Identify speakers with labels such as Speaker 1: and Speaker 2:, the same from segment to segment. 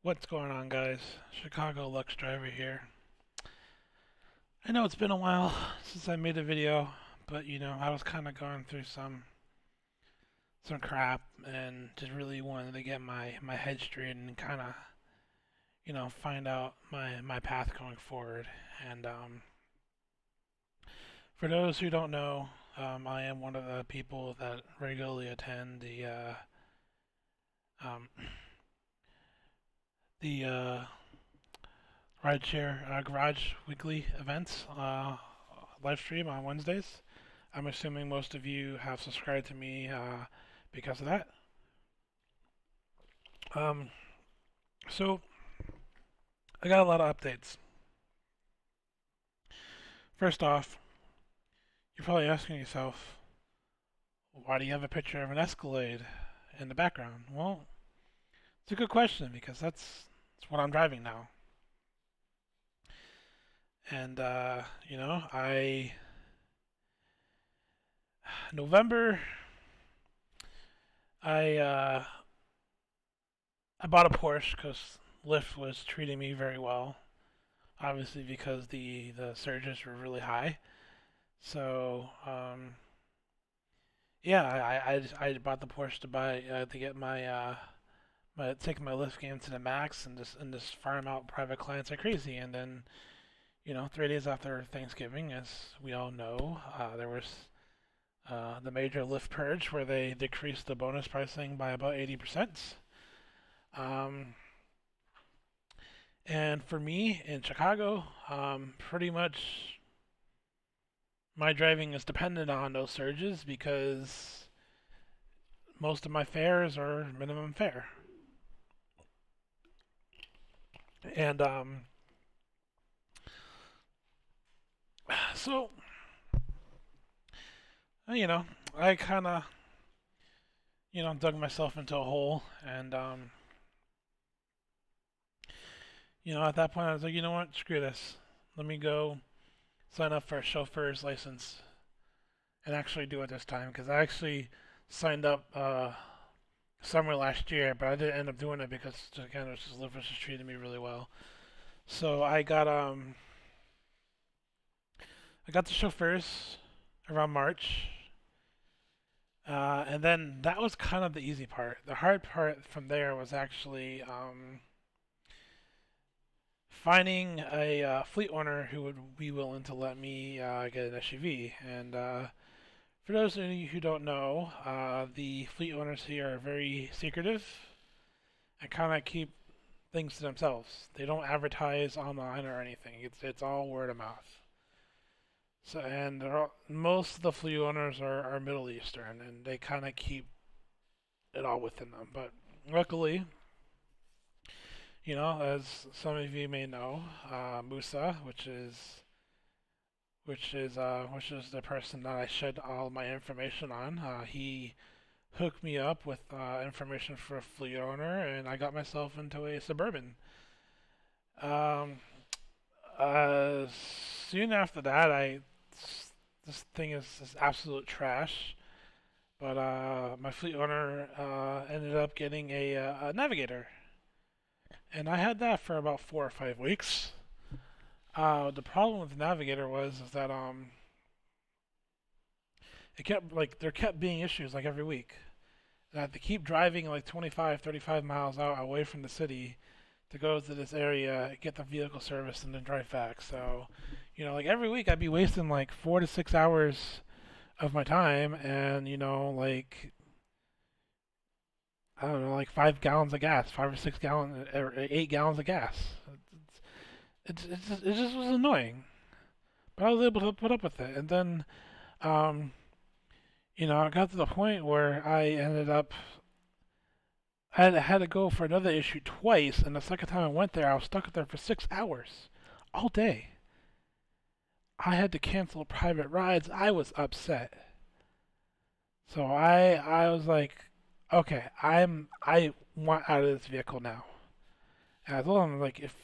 Speaker 1: What's going on, guys? Chicago Lux Driver here. I know it's been a while since I made a video, but I was kind of going through some crap and just really wanted to get my head straight and kind of find out my path going forward. And for those who don't know, I am one of the people that regularly attend um, the rideshare garage weekly events live stream on Wednesdays. I'm assuming most of you have subscribed to me because of that. Um, so I got a lot of updates. First off, you're probably asking yourself, why do you have a picture of an Escalade in the background? Well, it's a good question because that's what I'm driving now. And I November I I bought a Porsche because Lyft was treating me very well. Obviously, because the surges were really high. So yeah, I bought the Porsche to get my take my Lyft game to the max and just farm out private clients like crazy. And then 3 days after Thanksgiving, as we all know, there was the major Lyft purge where they decreased the bonus pricing by about 80%. Um, And for me in Chicago, pretty much my driving is dependent on those surges because most of my fares are minimum fare. And so, you know, I kind of, dug myself into a hole. And, at that point, I was like, you know what? Screw this. Let me go sign up for a chauffeur's license and actually do it this time because I actually signed up summer last year, but I didn't end up doing it because again, it was just Liv was just treating me really well. So I got the chauffeurs around March, and then that was kind of the easy part. The hard part from there was actually finding a fleet owner who would be willing to let me get an SUV. And for those of you who don't know, the fleet owners here are very secretive and kind of keep things to themselves. They don't advertise online or anything. It's all word of mouth. So and most of the fleet owners are Middle Eastern, and they kind of keep it all within them. But luckily, as some of you may know, Musa, which is the person that I shed all my information on, he hooked me up with information for a fleet owner, and I got myself into a Suburban. Um, uh, Soon after that, this thing is absolute trash. But my fleet owner ended up getting a Navigator, and I had that for about 4 or 5 weeks. The problem with the Navigator was is that it kept like there kept being issues like every week. And I had to keep driving like 25, 35 miles out away from the city to go to this area, get the vehicle serviced, and then drive back. So, like every week I'd be wasting like 4 to 6 hours of my time, and like I don't know, like 5 gallons of gas, 5 or 6 gallons, or 8 gallons of gas. It just was annoying, but I was able to put up with it. And then, um, I got to the point where I had to go for another issue twice, and the second time I went there, I was stuck there for 6 hours, all day. I had to cancel private rides. I was upset. So I was like, okay, I want out of this vehicle now. And I told him like if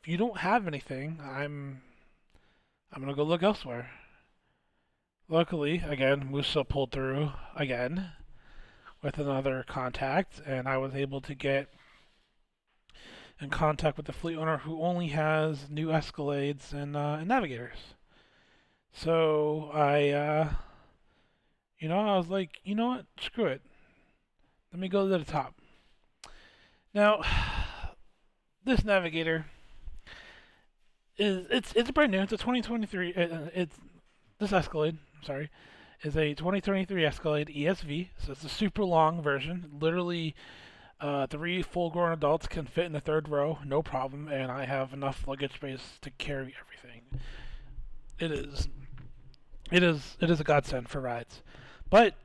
Speaker 1: you don't have anything, I'm gonna go look elsewhere. Luckily, again, Musa pulled through again with another contact, and I was able to get in contact with the fleet owner who only has new Escalades and Navigators. So I was like, you know what? Screw it. Let me go to the top. Now, this Navigator it's brand new. It's a 2023. It's this Escalade. Sorry, is a 2023 Escalade ESV. So it's a super long version. Literally, three full-grown adults can fit in the third row, no problem, and I have enough luggage space to carry everything. It is, it is a godsend for rides, but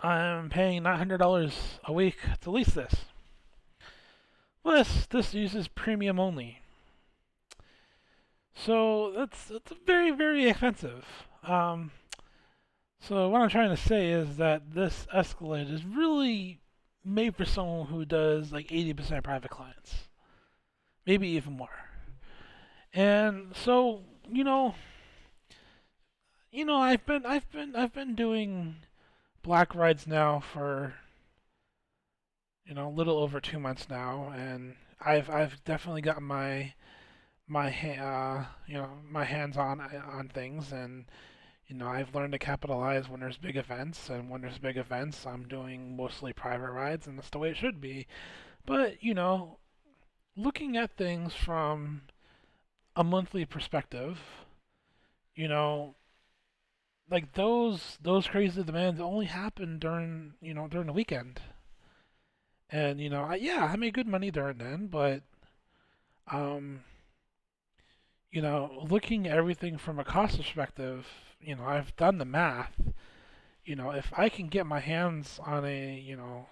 Speaker 1: I'm paying $900 a week to lease this. Well, this uses premium only, so that's very very expensive. Um, so what I'm trying to say is that this Escalade is really made for someone who does like 80% private clients, maybe even more. And so I've been doing black rides now for a little over 2 months now, and I've definitely gotten my hands on things, and I've learned to capitalize when there's big events, and when there's big events, I'm doing mostly private rides, and that's the way it should be. But looking at things from a monthly perspective, you know, like those crazy demands only happen during the weekend, and yeah, I made good money during then, but um, looking at everything from a cost perspective, I've done the math. If I can get my hands on an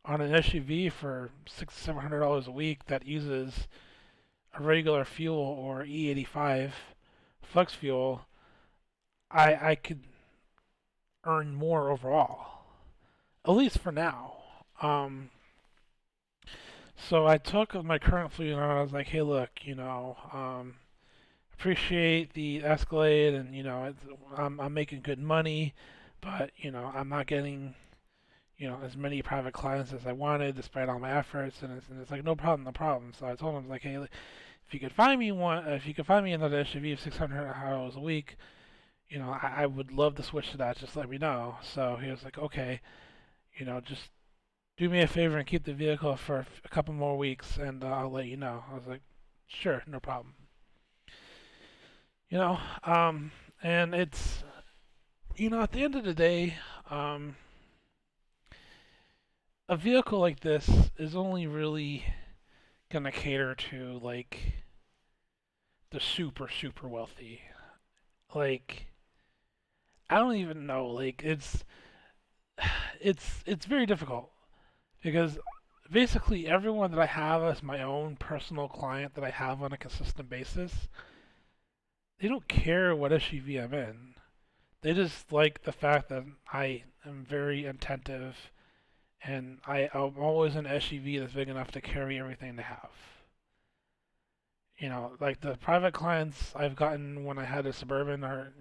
Speaker 1: SUV for $600-700 a week that uses a regular fuel or E85 flex fuel, I could earn more overall, at least for now. Um, so I took my current fleet and I was like, hey, look, appreciate the Escalade, and I'm making good money, but I'm not getting as many private clients as I wanted, despite all my efforts. And it's like, no problem, no problem. So I told him, like, hey, if you could find me if you could find me another SUV of $600 a week, I would love to switch to that. Just let me know. So he was like, okay, just do me a favor and keep the vehicle for a couple more weeks, and I'll let you know. I was like, sure, no problem. You know, um, and it's at the end of the day, um, a vehicle like this is only really gonna cater to like the super super wealthy. Like, I don't even know. Like, it's very difficult because basically everyone that I have as my own personal client that I have on a consistent basis, they don't care what SUV I'm in. They just like the fact that I am very attentive, and I'm always in an SUV that's big enough to carry everything they have. Like the private clients I've gotten when I had a Suburban, or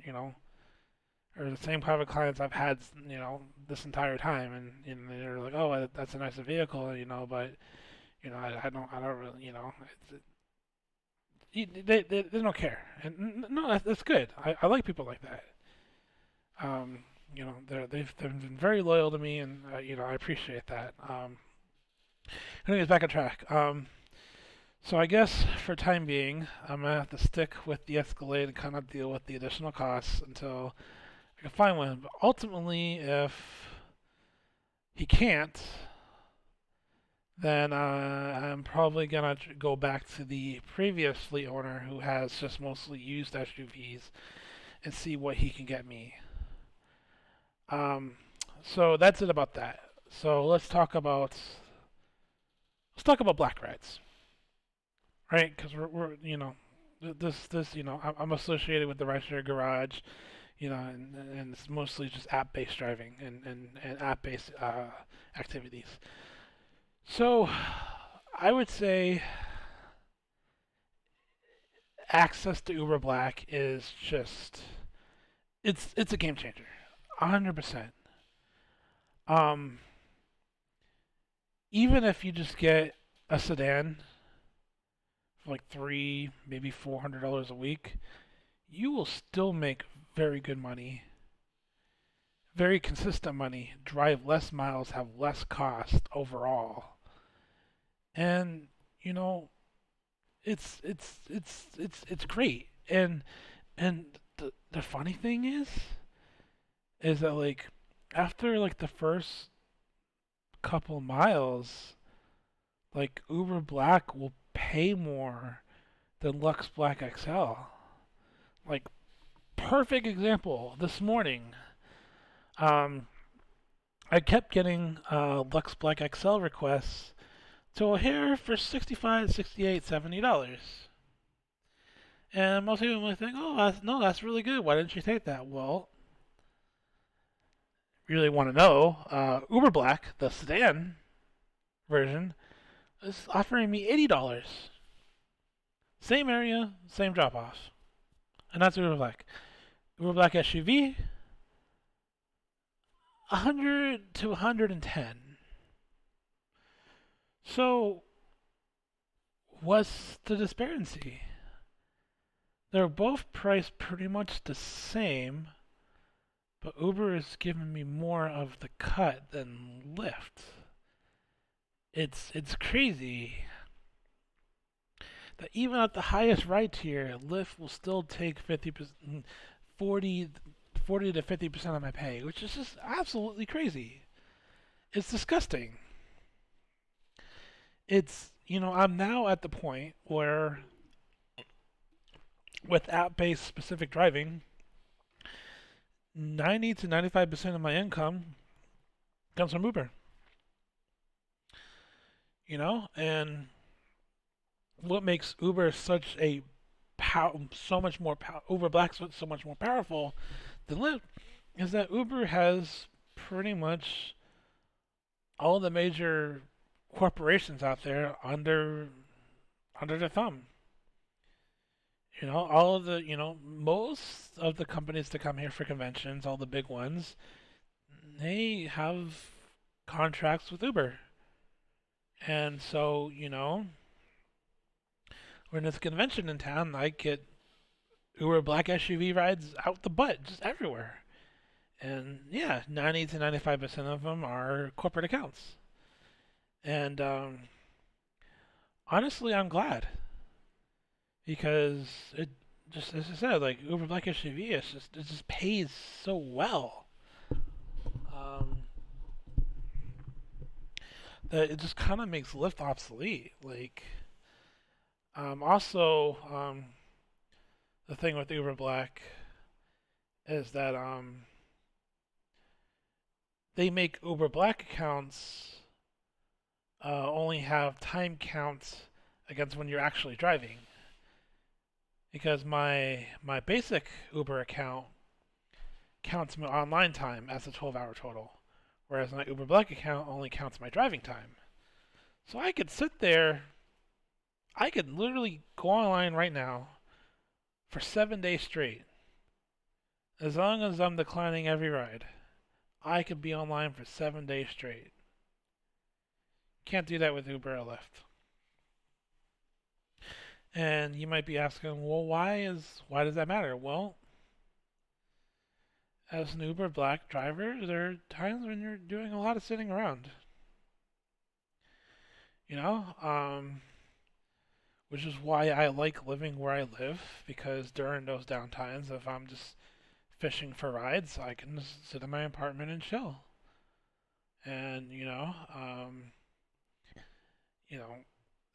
Speaker 1: the same private clients I've had, this entire time, and they're like, oh, that's a nice vehicle, but I don't really, they don't care, and no, that's good. I like people like that. They've been very loyal to me, and I appreciate that. Anyways, back on track. So I guess for time being, I'm gonna have to stick with the Escalade and kind of deal with the additional costs until I can find one. But ultimately, if he can't, then I'm probably gonna go back to the previous fleet owner who has just mostly used SUVs and see what he can get me. Um, so that's it about that. So let's talk about black rides, right? Because we're this I'm associated with the rideshare garage, and it's mostly just app-based driving and app-based activities. So I would say access to Uber Black is just it's a game changer, 100%. Um, Even if you just get a sedan, for like three, maybe $400 a week, you will still make very good money, very consistent money, drive less miles, have less cost overall, and you know it's great. And the funny thing is that like after like the first couple miles, like Uber Black will pay more than Lux Black XL. Like perfect example this morning. Um, I kept getting Lux Black XL requests to O'Hare for 65, 68, $70. And most people might think, oh, no, that's really good. Why didn't you take that? Well, really want to know, Uber Black, the sedan version, is offering me $80. Same area, same drop off. And that's Uber Black. Uber Black SUV, 100 to 110. So, what's the disparity? They're both priced pretty much the same, but Uber is giving me more of the cut than Lyft. It's crazy that even at the highest ride tier, Lyft will still take 50%, 40, 40 to 50% of my pay, which is just absolutely crazy. It's disgusting. I'm now at the point where with app-based specific driving, 90 to 95% of my income comes from Uber. And what makes Uber such a so much more Uber Black so much more powerful than Lyft is that Uber has pretty much all the major corporations out there under their thumb. All of the most of the companies that come here for conventions, all the big ones, they have contracts with Uber. And so, when there's a convention in town, I get Uber Black SUV rides out the butt, just everywhere. And yeah, 90 to 95% of them are corporate accounts. And honestly, I'm glad because it just, as I said, like Uber Black SUV, it just pays so well. Um, that it just kind of makes Lyft obsolete. Also, the thing with Uber Black is that they make Uber Black accounts only have time counts against when you're actually driving. Because my basic Uber account counts my online time as a 12-hour total, whereas my Uber Black account only counts my driving time. So I could sit there, I could literally go online right now for 7 days straight. As long as I'm declining every ride, I could be online for 7 days straight. Can't do that with Uber or Lyft. And you might be asking, well, why does that matter? Well, as an Uber Black driver, there are times when you're doing a lot of sitting around. You know, which is why I like living where I live because during those downtimes, if I'm just fishing for rides, I can just sit in my apartment and chill. And you know,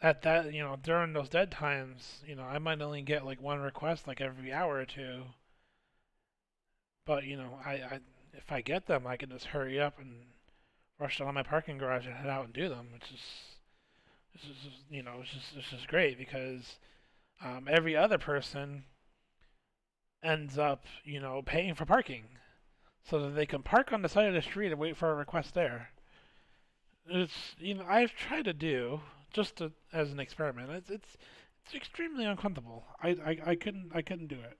Speaker 1: at that, during those dead times, I might only get like one request like every hour or two. But I if I get them, I can just hurry up and rush down my parking garage and head out and do them, which is this is it's just great because every other person ends up paying for parking so that they can park on the side of the street and wait for a request there. It's I've tried to do as an experiment. It's extremely uncomfortable. I couldn't do it.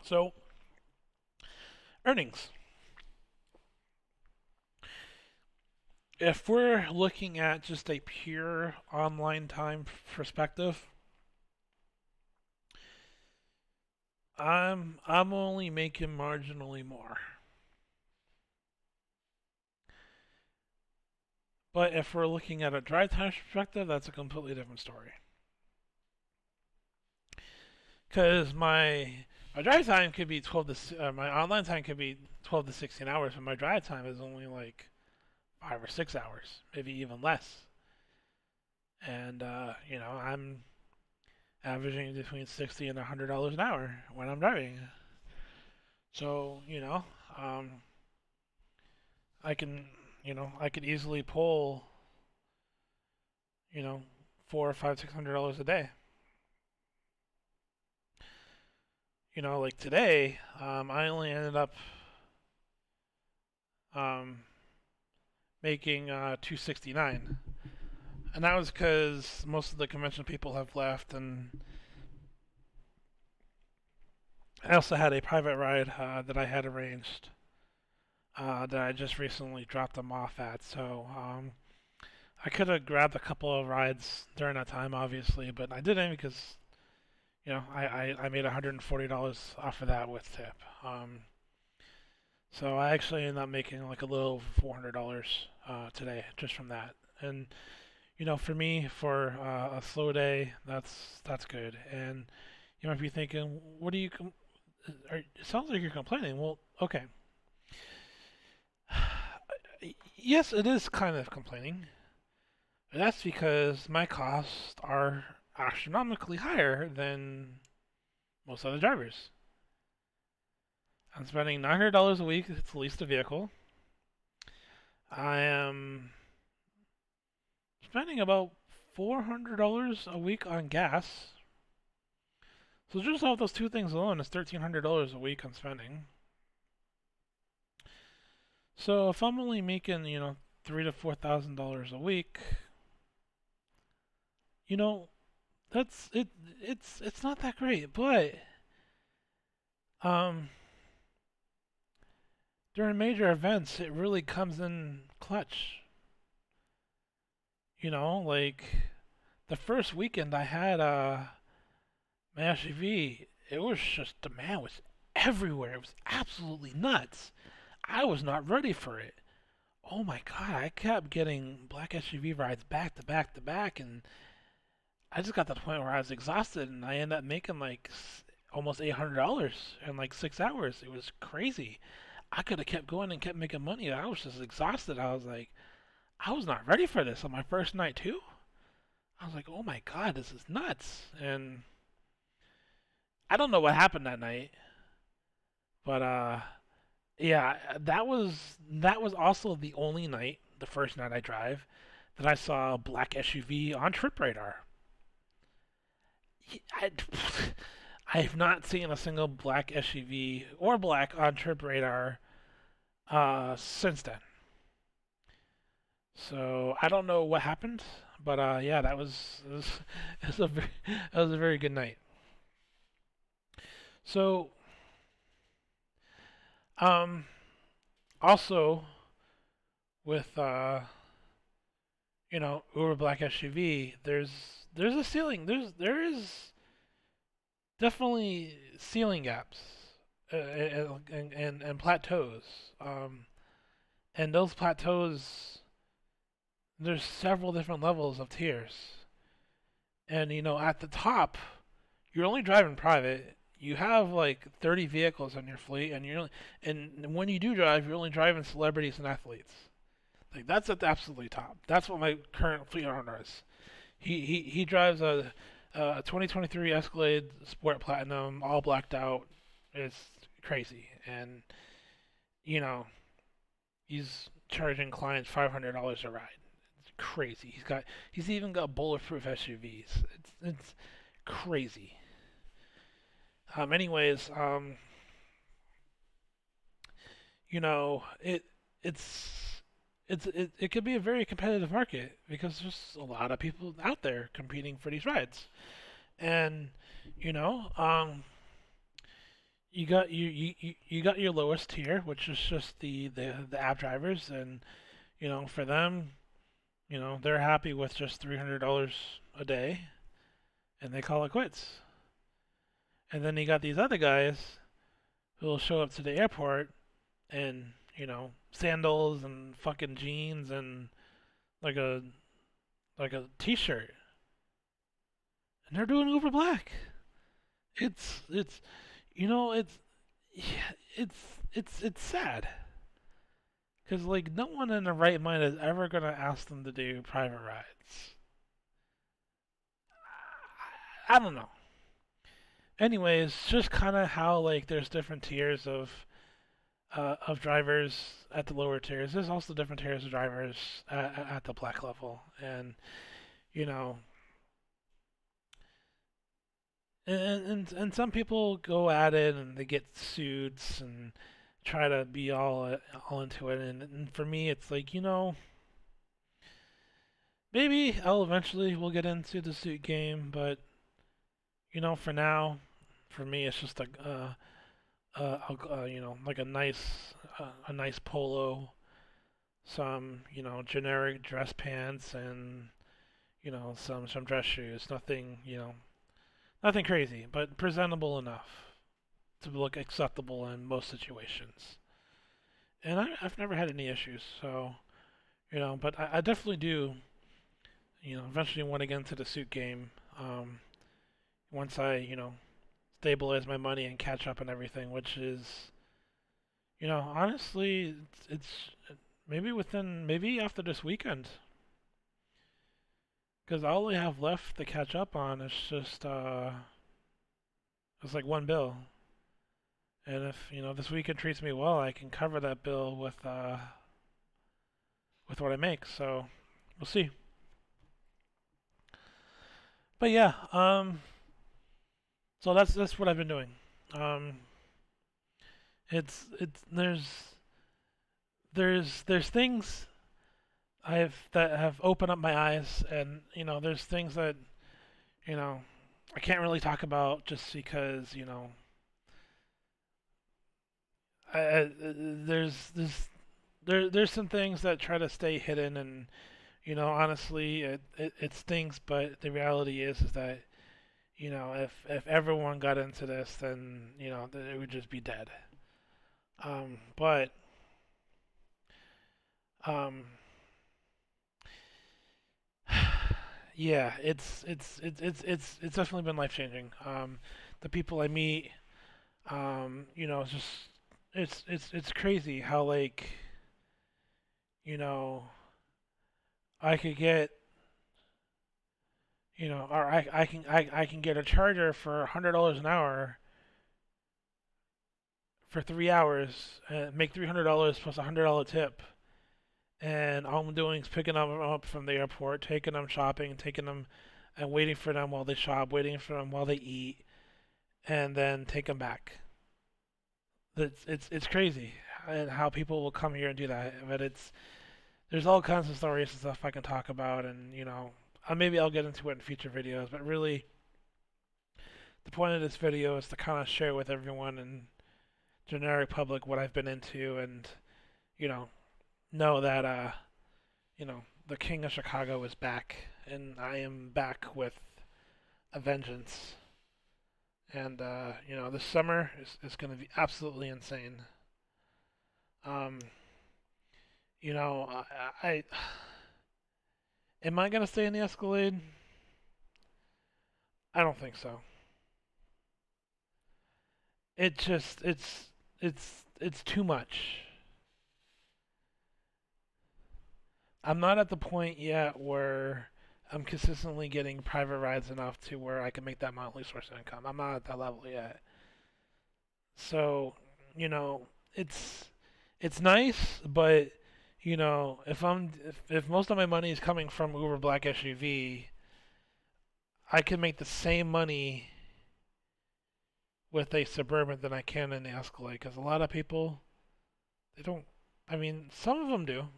Speaker 1: So earnings. If we're looking at just a pure online time perspective, I'm only making marginally more. But if we're looking at a drive time perspective, that's a completely different story. Because my drive time could be 12 to my online time could be 12 to 16 hours, but my drive time is only like 5 or 6 hours, maybe even less. And I'm averaging between $60 and $100 an hour when I'm driving. So um, I can I could easily pull you know four or five $600 a day. Like today, I only ended up um, making 269, and that was because most of the convention people have left, and I also had a private ride that I had arranged that I just recently dropped them off at. So I could have grabbed a couple of rides during that time, obviously, but I didn't because I made $140 off of that with tip. So I actually ended up making like a little over $400 today just from that. And for me, for a slow day, that's good. And you might be thinking, what do you? It sounds like you're complaining. Well, okay. Yes, it is kind of complaining. And that's because my costs are astronomically higher than most other drivers. I'm spending $900 a week to lease the vehicle. I am spending about $400 a week on gas. So just off those two things alone, it's $1,300 a week I'm spending. So if I'm only making, $3,000 to $4,000 a week, you know, that's it. It's not that great, but um, during major events, it really comes in clutch. Like the first weekend I had my SUV, it was just demand was everywhere. It was absolutely nuts. I was not ready for it. Oh my god, I kept getting black SUV rides back to back to back, and I just got to the point where I was exhausted, and I ended up making like almost $800 in like 6 hours. It was crazy. I could have kept going and kept making money. I was just exhausted. I was like, I was not ready for this on my first night too. I was like, oh my god, this is nuts. And I don't know what happened that night, but yeah, that was also the only night, the first night I drive, that I saw a black SUV on Trip Radar. I, I have not seen a single black SUV or black on Trip Radar since then. So I don't know what happened, but yeah, it was a very, that was a very good night. So um, also with Uber Black SUV, there's a ceiling. There is definitely ceiling gaps and plateaus. And those plateaus, there's several different levels of tiers. And at the top, you're only driving private. You have like 30 vehicles on your fleet, and when you do drive, you're only driving celebrities and athletes. Like that's at the absolutely top. That's what my current fleet owner is. He drives a 2023 Escalade Sport Platinum, all blacked out. It's crazy, and you know he's charging clients $500 a ride. It's crazy. He's even got bulletproof SUVs. It's crazy. Anyways, it it's it could be a very competitive market because there's a lot of people out there competing for these rides, and you know, um, you got your lowest tier, which is just the app drivers, and For them, they're happy with just $300 a day, and they call it quits. And then you got these other guys who will show up to the airport in, sandals and fucking jeans and like a t-shirt, and they're doing Uber Black. It's you know it's yeah, it's sad because like no one in their right mind is ever gonna ask them to do private rides. I don't know. Anyways, just kind of how like there's different tiers of drivers at the lower tiers. There's also different tiers of drivers at the black level, and you know, and some people go at it and they get suits and try to be all into it. And for me, it's like maybe I'll eventually will get into the suit game, but for now, for me, it's just like a nice polo, some generic dress pants, and some dress shoes. Nothing nothing crazy, but presentable enough to look acceptable in most situations. And I've never had any issues, so but I definitely do eventually want to get into the suit game. Once I stabilize my money and catch up and everything, which is honestly it's maybe after this weekend, because all I have left to catch up on is just it's like one bill. And if this weekend treats me well, I can cover that bill with what I make. So we'll see. But yeah, so that's what I've been doing. Um, it's there's things that have opened up my eyes, and there's things that you know I can't really talk about just because there's some things that try to stay hidden, and honestly it stings, but the reality is that if everyone got into this, then it would just be dead. But um yeah, it's definitely been life changing. The people I meet, it's just it's crazy how like you know I could get or I can get a charger for $100 an hour for 3 hours and make $300 plus $100 tip. And all I'm doing is picking them up from the airport, taking them shopping, taking them and waiting for them while they shop, waiting for them while they eat, and then take them back. It's crazy and how people will come here and do that. But there's all kinds of stories and stuff I can talk about, and maybe I'll get into it in future videos. But really, the point of this video is to kind of share with everyone and generic public what I've been into, and you know that the King of Chicago is back, and I am back with a vengeance. And this summer is going to be absolutely insane. Um, I am I going to stay in the Escalade? I don't think so. It just it's too much. I'm not at the point yet where I'm consistently getting private rides enough to where I can make that monthly source of income. I'm not at that level yet. So, you know, it's it's nice, but if most of my money is coming from Uber Black SUV, I can make the same money with a Suburban than I can in the Escalade, because a lot of people they don't. I mean, some of them do.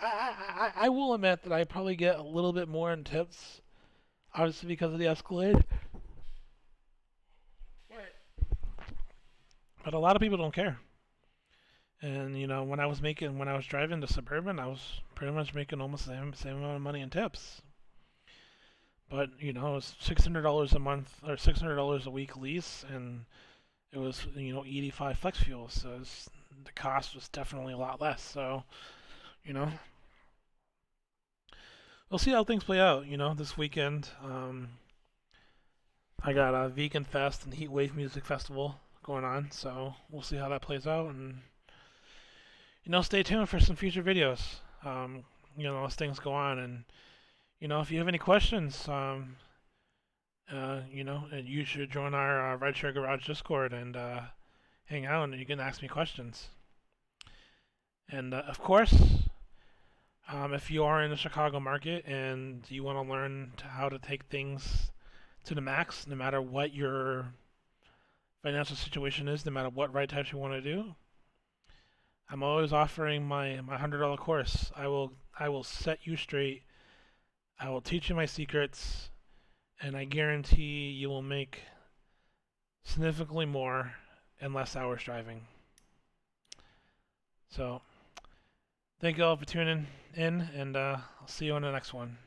Speaker 1: I will admit that I probably get a little bit more in tips, obviously because of the Escalade, but a lot of people don't care. And when I was driving the Suburban, I was pretty much making almost the same amount of money in tips. But it's $600 a month or $600 a week lease, and it was 85 flex fuel, so the cost was definitely a lot less. So you know we'll see how things play out. This weekend, I got a Vegan Fest and Heat Wave Music Festival going on, so we'll see how that plays out, and stay tuned for some future videos. As things go on, and if you have any questions, and you should join our Rideshare Garage Discord and hang out, and you can ask me questions. And of course, if you are in the Chicago market and you want to learn how to take things to the max, no matter what your financial situation is, no matter what ride types you want to do, I'm always offering my $100 course. I will set you straight. I will teach you my secrets, and I guarantee you will make significantly more in less hours driving. So, thank you all for tuning in, and I'll see you on the next one.